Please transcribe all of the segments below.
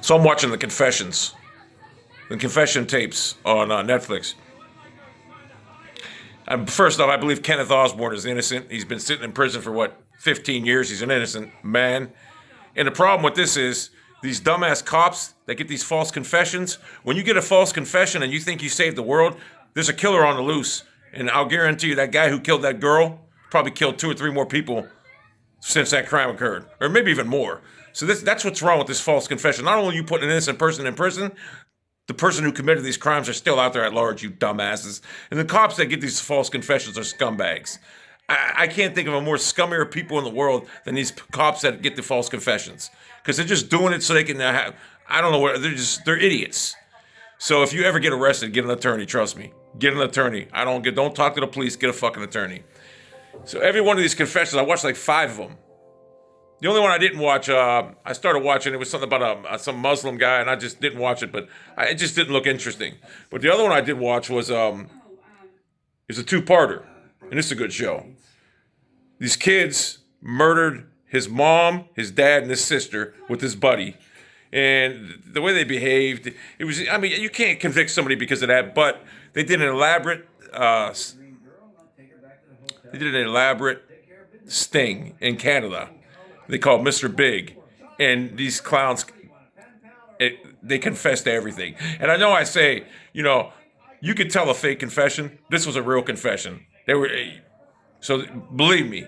So I'm watching the confession tapes on Netflix. First off, I believe Kenneth Osborne is innocent. He's been sitting in prison for, 15 years. He's an innocent man. And the problem with this is these dumbass cops that get these false confessions. When you get a false confession and you think you saved the world, there's a killer on the loose. And I'll guarantee you that guy who killed that girl probably killed 2 or 3 more people since that crime occurred, or maybe even more. So that's what's wrong with this false confession. Not only are you putting an innocent person in prison, the person who committed these crimes are still out there at large, you dumbasses. And the cops that get these false confessions are scumbags. I can't think of a more scummier people in the world than these cops that get the false confessions. Because they're just doing it so they can have, I don't know what, they're idiots. So if you ever get arrested, get an attorney, trust me. Get an attorney. Don't talk to the police, get a fucking attorney. So every one of these confessions, I watched like 5 of them. The only one I didn't watch, I started watching, it was something about some Muslim guy, and I just didn't watch it, but it just didn't look interesting. But the other one I did watch was a 2-parter, and this is a good show. These kids murdered his mom, his dad, and his sister with his buddy. And the way they behaved, it was, I mean, you can't convict somebody because of that, but they did an elaborate sting in Canada. They called Mr. Big. And these clowns, they confess to everything. And I know I say, you could tell a fake confession. This was a real confession. So believe me,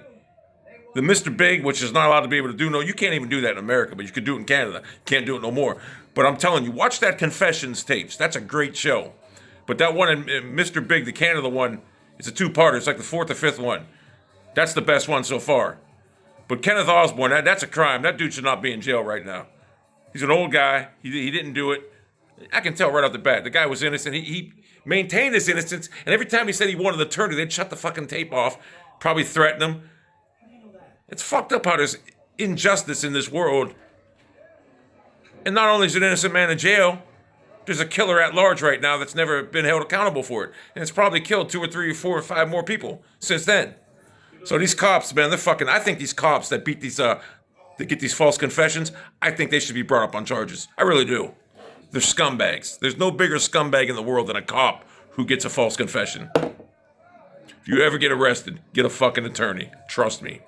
the Mr. Big, which is not allowed to be able to do you can't even do that in America, but you could do it in Canada. Can't do it no more. But I'm telling you, watch that confessions tapes. That's a great show. But that one in Mr. Big, the Canada one, it's a 2-parter. It's like the 4th or 5th one. That's the best one so far. But Kenneth Osborne, that's a crime. That dude should not be in jail right now. He's an old guy. He didn't do it. I can tell right off the bat. The guy was innocent. He maintained his innocence. And every time he said he wanted an attorney, they'd shut the fucking tape off, probably threaten him. It's fucked up how there's injustice in this world. And not only is an innocent man in jail, there's a killer at large right now that's never been held accountable for it. And it's probably killed 2 or 3 or 4 or 5 more people since then. So these cops, man, I think these cops that get these false confessions, I think they should be brought up on charges. I really do. They're scumbags. There's no bigger scumbag in the world than a cop who gets a false confession. If you ever get arrested, get a fucking attorney. Trust me.